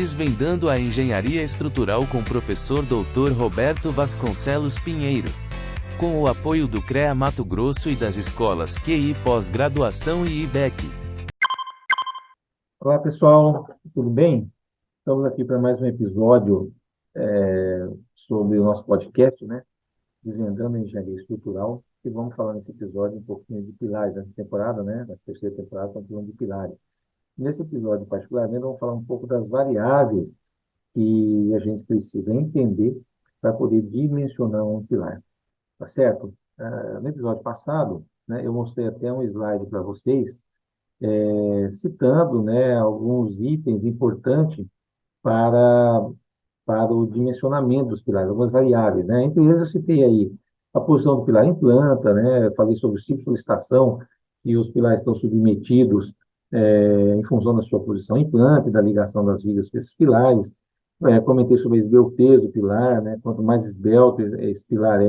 Desvendando a Engenharia Estrutural com o professor Dr. Roberto Vasconcelos Pinheiro. Com o apoio do CREA Mato Grosso e das escolas QI Pós-Graduação e IBEC. Olá, pessoal, tudo bem? Estamos aqui para mais um episódio sobre o nosso podcast, né? Desvendando a Engenharia Estrutural, e vamos falar nesse episódio um pouquinho de pilares. Nessa temporada, né? Nessa terceira temporada, estamos falando de pilares. Nesse episódio, particularmente, vamos falar um pouco das variáveis que a gente precisa entender para poder dimensionar um pilar, tá certo? No episódio passado, né, eu mostrei até um slide para vocês, citando, né, alguns itens importantes para, para o dimensionamento dos pilares, algumas variáveis, né? Entre eles eu citei aí a posição do pilar em planta, né? Falei sobre os tipos de solicitação e os pilares estão submetidos em função da sua posição em planta e da ligação das vigas com esses pilares. Comentei sobre a esbeltez do pilar, né? Quanto mais esbelto esse pilar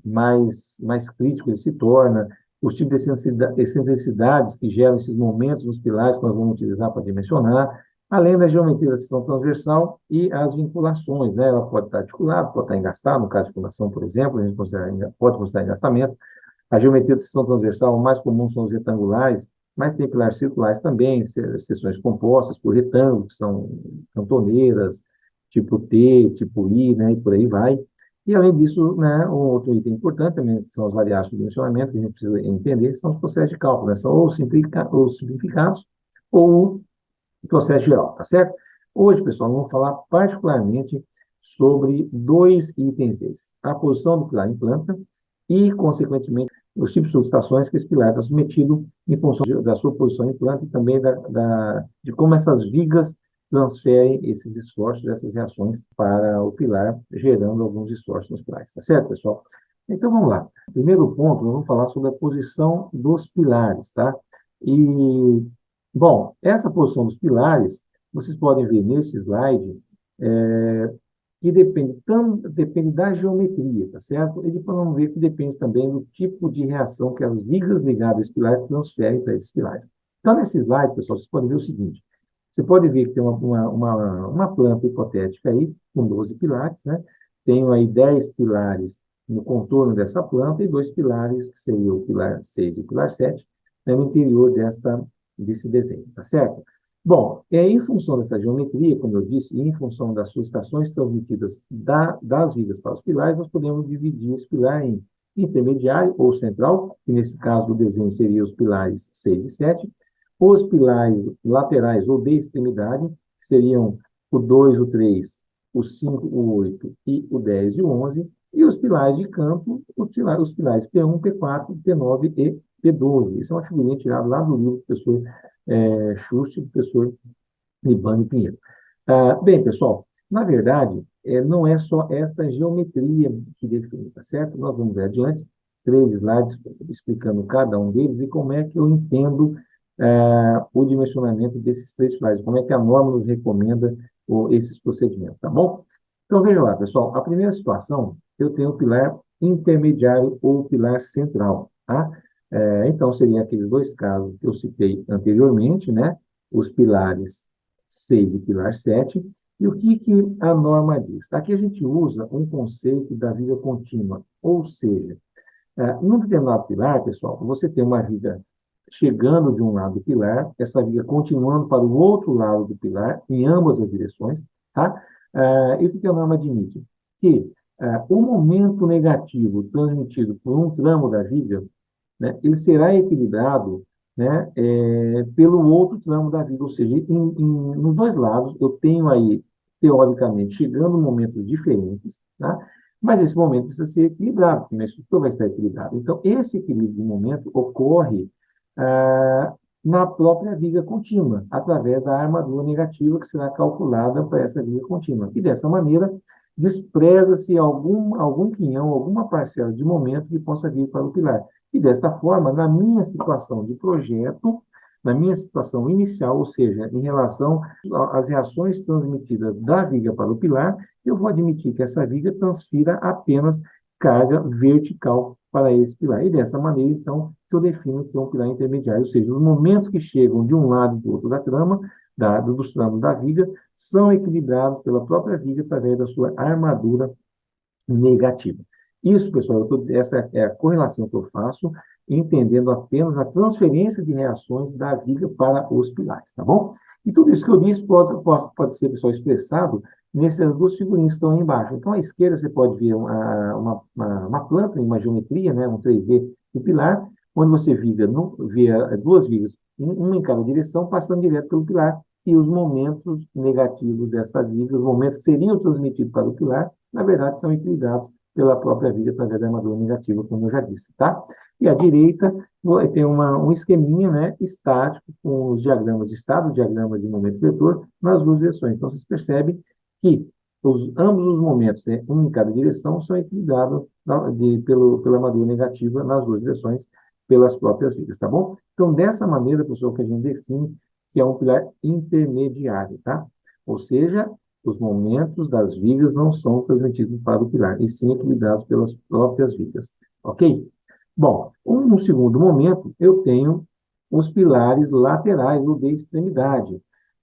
mais crítico ele se torna. Os tipos de excentricidades que geram esses momentos nos pilares que nós vamos utilizar para dimensionar, além da geometria da seção transversal e as vinculações, né? Ela pode estar articulada, pode estar engastada, no caso de fundação, por exemplo, a gente pode considerar engastamento. A geometria da seção transversal, o mais comum são os retangulares, mas tem pilares circulares também, seções compostas por retângulos, que são cantoneiras, tipo T, tipo I, né? E por aí vai. E, além disso, né, um outro item importante também, que são as variáveis de dimensionamento, que a gente precisa entender, são os processos de cálculo, né? São ou simplificados ou o processo geral, tá certo? Hoje, pessoal, vamos falar particularmente sobre dois itens desses. A posição do pilar em planta e, consequentemente, os tipos de solicitações que esse pilar está submetido em função da sua posição em planta e também de como essas vigas transferem esses esforços, essas reações para o pilar, gerando alguns esforços nos pilares, tá certo, pessoal? Então, vamos lá. Primeiro ponto, nós vamos falar sobre a posição dos pilares, tá? E, bom, essa posição dos pilares, vocês podem ver nesse slide, que depende da geometria, tá certo? E depois vamos ver que depende também do tipo de reação que as vigas ligadas a esse pilar transferem para esses pilares. Então, nesse slide, pessoal, vocês podem ver o seguinte. Você pode ver que tem uma planta hipotética aí, com 12 pilares, né? Tenho aí 10 pilares no contorno dessa planta e 2 pilares, que seriam o pilar 6 e o pilar 7, né, no interior desse desenho, tá certo? Bom, em função dessa geometria, como eu disse, e em função das solicitações transmitidas das vigas para os pilares, nós podemos dividir esse pilar em intermediário ou central, que nesse caso do desenho seriam os pilares 6 e 7, os pilares laterais ou de extremidade, que seriam o 2, o 3, o 5, o 8 e o 10 e o 11, e os pilares de campo, os pilares P1, P4, P9 e P12. Isso é uma figurinha tirada lá do livro do professor Schuster, do professor Libânio Pinheiro. Bem, pessoal, na verdade, não é só esta geometria que define, tá certo? Nós vamos ver adiante 3 slides explicando cada um deles e como é que eu entendo o dimensionamento desses 3 pilares, como é que a norma nos recomenda esses procedimentos, tá bom? Então, veja lá, pessoal, a primeira situação, eu tenho o pilar intermediário ou pilar central, tá? Então, seriam aqueles 2 casos que eu citei anteriormente, né? Os pilares 6 e pilar 7. E o que a norma diz? Aqui a gente usa um conceito da viga contínua, ou seja, num determinado pilar, pessoal, você tem uma viga chegando de um lado do pilar, essa viga continuando para o outro lado do pilar, em ambas as direções, tá? E o que a norma admite? Que o momento negativo transmitido por um tramo da viga, né, ele será equilibrado, né, pelo outro tramo da viga, ou seja, nos 2 lados eu tenho aí, teoricamente, chegando momentos diferentes, tá? Mas esse momento precisa ser equilibrado, porque a estrutura vai estar equilibrada. Então, esse equilíbrio de momento ocorre na própria viga contínua, através da armadura negativa que será calculada para essa viga contínua. E, dessa maneira, despreza-se algum quinhão, alguma parcela de momento que possa vir para o pilar. E, desta forma, na minha situação de projeto, na minha situação inicial, ou seja, em relação às reações transmitidas da viga para o pilar, eu vou admitir que essa viga transfira apenas carga vertical para esse pilar. E dessa maneira, então, que eu defino que é um pilar intermediário, ou seja, os momentos que chegam de um lado e do outro da trama dos tramos da viga são equilibrados pela própria viga através da sua armadura negativa. Isso, pessoal, essa é a correlação que eu faço, entendendo apenas a transferência de reações da viga para os pilares, tá bom? E tudo isso que eu disse pode ser, pessoal, expressado nessas duas figurinhas que estão aí embaixo. Então, à esquerda você pode ver uma planta, uma geometria, né, um 3D do pilar, onde você vê duas vigas, uma em cada direção, passando direto pelo pilar, e os momentos negativos dessa viga, os momentos que seriam transmitidos para o pilar, na verdade, são equilibrados pela própria viga através da armadura negativa, como eu já disse, tá? E à direita tem um esqueminha, né, estático, com os diagramas de estado, diagrama de momento vetor, nas duas direções. Então, vocês percebem que ambos os momentos, né, um em cada direção, são equilibrados pela armadura negativa nas duas direções, pelas próprias vigas, tá bom? Então, dessa maneira, pessoal, que a gente define que é um pilar intermediário, tá? Ou seja, os momentos das vigas não são transmitidos para o pilar, e sim equilibrados pelas próprias vigas, ok? Bom, no segundo momento, eu tenho os pilares laterais, ou de extremidade.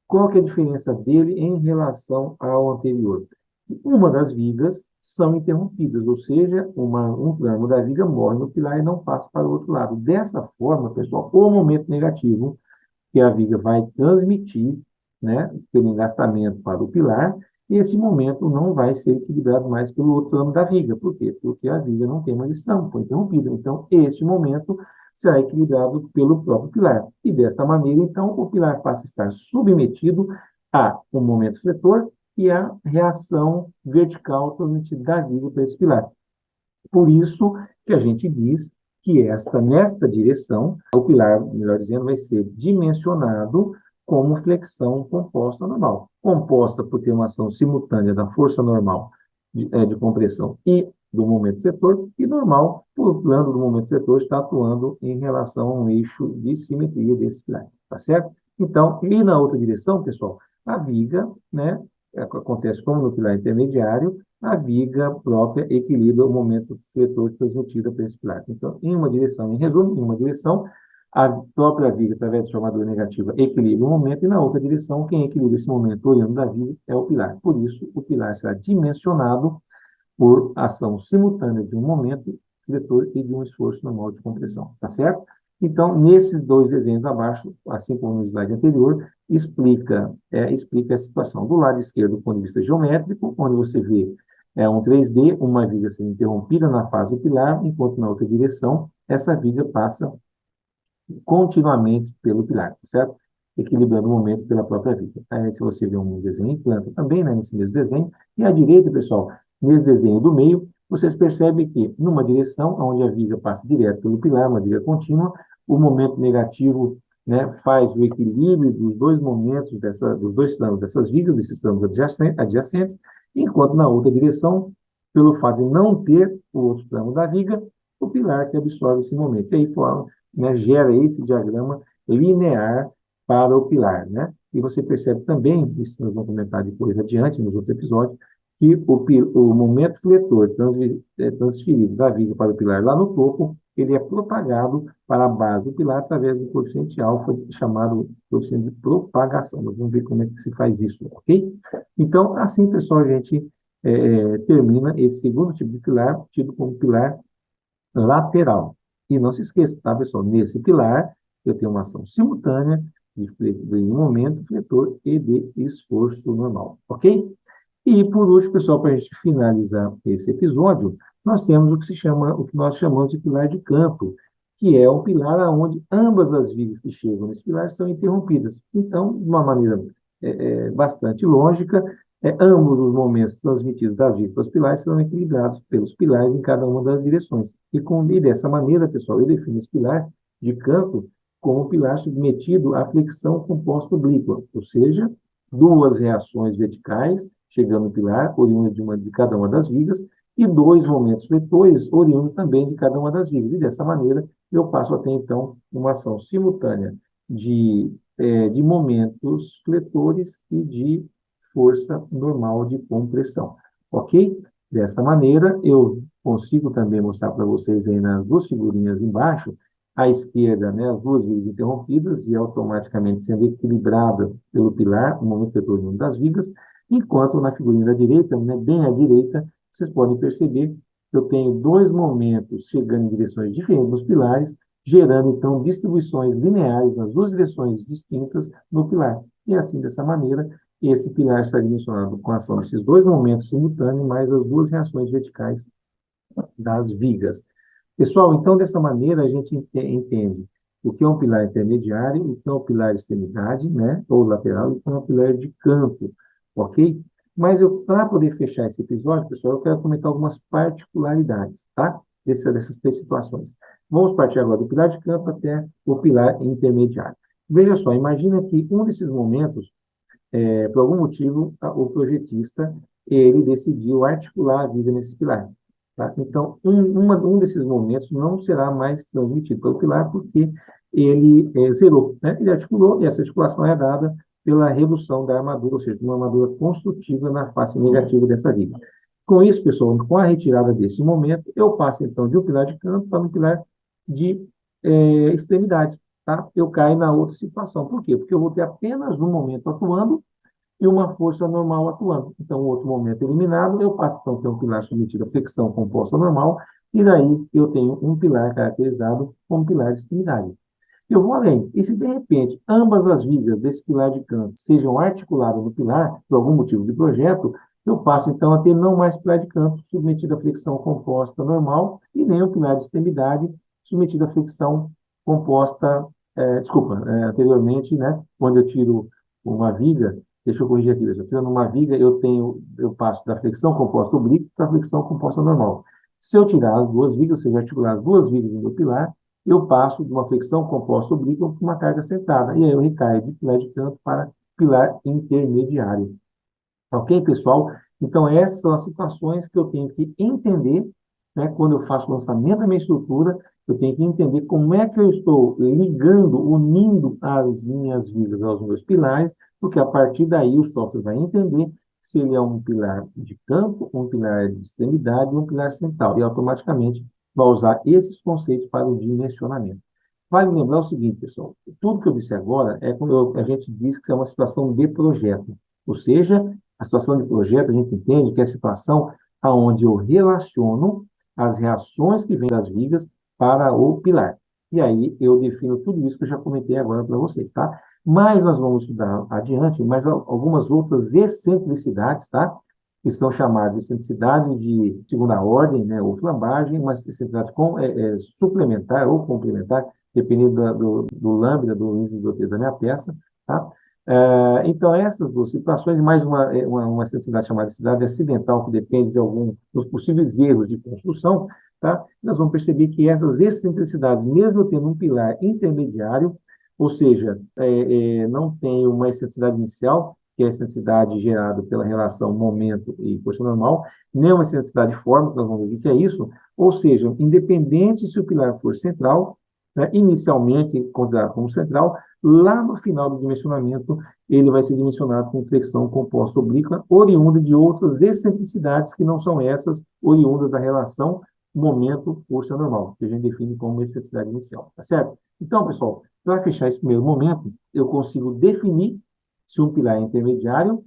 Qual que é a diferença dele em relação ao anterior? Uma das vigas são interrompidas, ou seja, um tramo da viga morre no pilar e não passa para o outro lado. Dessa forma, pessoal, o momento negativo que a viga vai transmitir, né, pelo engastamento para o pilar, e esse momento não vai ser equilibrado mais pelo outro tramo da viga. Por quê? Porque a viga não tem mais tramo, foi interrompida. Então, este momento será equilibrado pelo próprio pilar. E desta maneira, então, o pilar passa a estar submetido a um momento fletor e a reação vertical transmitida da viga para esse pilar. Por isso que a gente diz que nesta direção, o pilar, melhor dizendo, vai ser dimensionado como flexão composta normal. Composta por ter uma ação simultânea da força normal de compressão e do momento fletor, e normal, por o plano do momento fletor está atuando em relação a um eixo de simetria desse pilar, tá certo? Então, e na outra direção, pessoal, a viga, né, acontece como no pilar intermediário, a viga própria equilibra o momento fletor transmitido para esse pilar. Então, em uma direção, em resumo, em uma direção, a própria viga, através de sua armadura negativa, equilibra o momento, e na outra direção, quem equilibra esse momento oriundo da viga é o pilar. Por isso, o pilar será dimensionado por ação simultânea de um momento fletor e de um esforço normal de compressão, tá certo? Então, nesses dois desenhos abaixo, assim como no slide anterior, explica a situação. Do lado esquerdo, do ponto de vista geométrico, onde você vê um 3D, uma viga sendo interrompida na fase do pilar, enquanto na outra direção, essa viga passa continuamente pelo pilar, tá certo? Equilibrando o momento pela própria viga. Aí, se você vê um desenho em planta também, né, nesse mesmo desenho, e à direita, pessoal, nesse desenho do meio, vocês percebem que, numa direção, onde a viga passa direto pelo pilar, uma viga contínua, o momento negativo, né, faz o equilíbrio dos dois momentos, dos dois tramos dessas vigas, desses tramos adjacentes, enquanto na outra direção, pelo fato de não ter o outro tramo da viga, o pilar que absorve esse momento. E aí né, gera esse diagrama linear para o pilar, né? E você percebe também, isso nós vamos comentar depois adiante, nos outros episódios, que o momento fletor transferido da viga para o pilar lá no topo, ele é propagado para a base do pilar através do coeficiente alfa, chamado coeficiente de propagação. Nós vamos ver como é que se faz isso, ok? Então, assim, pessoal, a gente termina esse segundo tipo de pilar, tido como pilar lateral. E não se esqueça, tá, pessoal? Nesse pilar, eu tenho uma ação simultânea de momento fletor e de esforço normal, ok? E, por último, pessoal, para a gente finalizar esse episódio, nós temos o que nós chamamos de pilar de campo, que é um pilar onde ambas as vigas que chegam nesse pilar são interrompidas. Então, de uma maneira bastante lógica, ambos os momentos transmitidos das vigas para os pilares serão equilibrados pelos pilares em cada uma das direções. E dessa maneira, pessoal, eu defino esse pilar de campo como um pilar submetido à flexão composta oblíqua, ou seja, duas reações verticais chegando no pilar, oriundas de cada uma das vigas, e dois momentos fletores, oriundos também de cada uma das vigas. E dessa maneira, eu passo a ter, então, uma ação simultânea de momentos fletores e de força normal de compressão, ok? Dessa maneira, eu consigo também mostrar para vocês aí nas duas figurinhas embaixo À esquerda, né, as duas vigas interrompidas e automaticamente sendo equilibrada pelo pilar, o momento vetor de uma das vigas, enquanto na figurinha da direita, né, bem à direita, vocês podem perceber que eu tenho dois momentos chegando em direções diferentes nos pilares, gerando, então, distribuições lineares nas duas direções distintas no pilar. E assim, dessa maneira, esse pilar está dimensionado com a ação desses dois momentos simultâneos, mais as duas reações verticais das vigas. Pessoal, então, dessa maneira, a gente entende o que é um pilar intermediário, o que é um pilar de extremidade, né, ou lateral, e o que é um pilar de campo, ok? Mas para poder fechar esse episódio, pessoal, eu quero comentar algumas particularidades, tá? Dessas três situações. Vamos partir agora do pilar de campo até o pilar intermediário. Veja só, imagina que um desses momentos, por algum motivo, o projetista, ele decidiu articular a vida nesse pilar. Tá? Então, um desses momentos não será mais transmitido pelo pilar porque ele zerou, né? Ele articulou e essa articulação é dada pela redução da armadura, ou seja, uma armadura construtiva na face negativa dessa viga. Com isso, pessoal, com a retirada desse momento, eu passo, então, de um pilar de canto para um pilar de extremidade. Tá? Eu caio na outra situação. Por quê? Porque eu vou ter apenas um momento atuando e uma força normal atuando. Então, o outro momento eliminado, eu passo então a ter um pilar submetido à flexão composta normal, e daí eu tenho um pilar caracterizado como pilar de extremidade. Eu vou além. E se, de repente, ambas as vigas desse pilar de canto sejam articuladas no pilar, por algum motivo de projeto, eu passo, então, a ter não mais pilar de canto submetido à flexão composta normal e nem o pilar de extremidade submetido à flexão composta, anteriormente, né, quando eu tiro uma viga, deixa eu corrigir aqui, pessoal, tirando uma viga, eu passo da flexão composta oblíqua para a flexão composta normal. Se eu tirar as duas vigas, ou seja, articular as duas vigas no meu pilar, eu passo de uma flexão composta oblíqua para uma carga sentada. E aí eu recaio de pilar de canto para pilar intermediário. Ok, pessoal? Então, essas são as situações que eu tenho que entender, né, quando eu faço o lançamento da minha estrutura, eu tenho que entender como é que eu estou ligando, unindo as minhas vigas aos meus pilares, porque a partir daí o software vai entender se ele é um pilar de campo, um pilar de extremidade, um pilar central, e automaticamente vai usar esses conceitos para o dimensionamento. Vale lembrar o seguinte, pessoal, tudo que eu disse agora é quando a gente diz que é uma situação de projeto, ou seja, a situação de projeto, a gente entende que é a situação onde eu relaciono as reações que vêm das vigas para o pilar. E aí eu defino tudo isso que eu já comentei agora para vocês, tá? Mas nós vamos estudar adiante mais algumas outras excentricidades, tá? Que são chamadas de excentricidades de segunda ordem, né? Ou flambagem, uma excentricidade suplementar ou complementar, dependendo do lambda, do índice de grotesco da minha peça, tá? Então, essas duas situações, mais uma cidade chamada cidade acidental, que depende de algum dos possíveis erros de construção, tá? Nós vamos perceber que essas excentricidades, mesmo tendo um pilar intermediário, ou seja, não tem uma excentricidade inicial, que é a excentricidade gerada pela relação momento e força normal, nem uma excentricidade forma, que nós vamos ver o que é isso, ou seja, independente se o pilar for central, né, inicialmente considerado como central, lá no final do dimensionamento, ele vai ser dimensionado com flexão composta oblíqua, oriunda de outras excentricidades que não são essas, oriundas da relação momento-força normal, que a gente define como excentricidade inicial, tá certo? Então, pessoal, para fechar esse primeiro momento, eu consigo definir se um pilar é intermediário,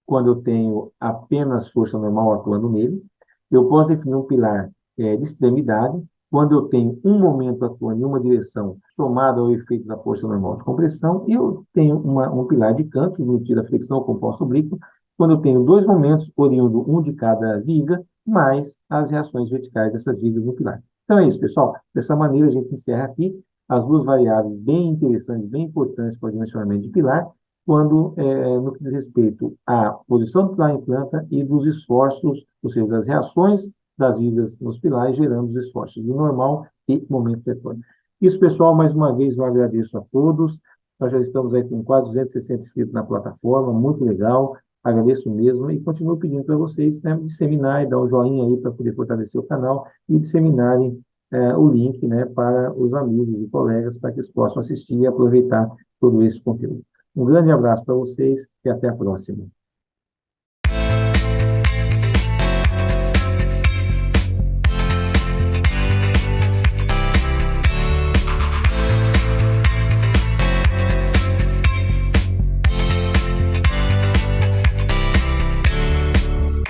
quando eu tenho apenas força normal atuando nele. Eu posso definir um pilar de extremidade, quando eu tenho um momento atuando em uma direção somado ao efeito da força normal de compressão, e eu tenho um pilar de canto, submetido à flexão composta oblíqua, quando eu tenho dois momentos, oriundo um de cada viga, mais as reações verticais dessas vigas no pilar. Então é isso, pessoal. Dessa maneira, a gente encerra aqui as duas variáveis bem interessantes, bem importantes para o dimensionamento de pilar, quando no que diz respeito à posição do pilar em planta e dos esforços, ou seja, das reações das vigas nos pilares, gerando os esforços de normal e momento retorno. Isso, pessoal, mais uma vez eu agradeço a todos. Nós já estamos aí com quase 260 inscritos na plataforma, muito legal, agradeço mesmo e continuo pedindo para vocês, né, disseminar e dar um joinha aí para poder fortalecer o canal e disseminarem o link, né, para os amigos e colegas para que eles possam assistir e aproveitar todo esse conteúdo. Um grande abraço para vocês e até a próxima.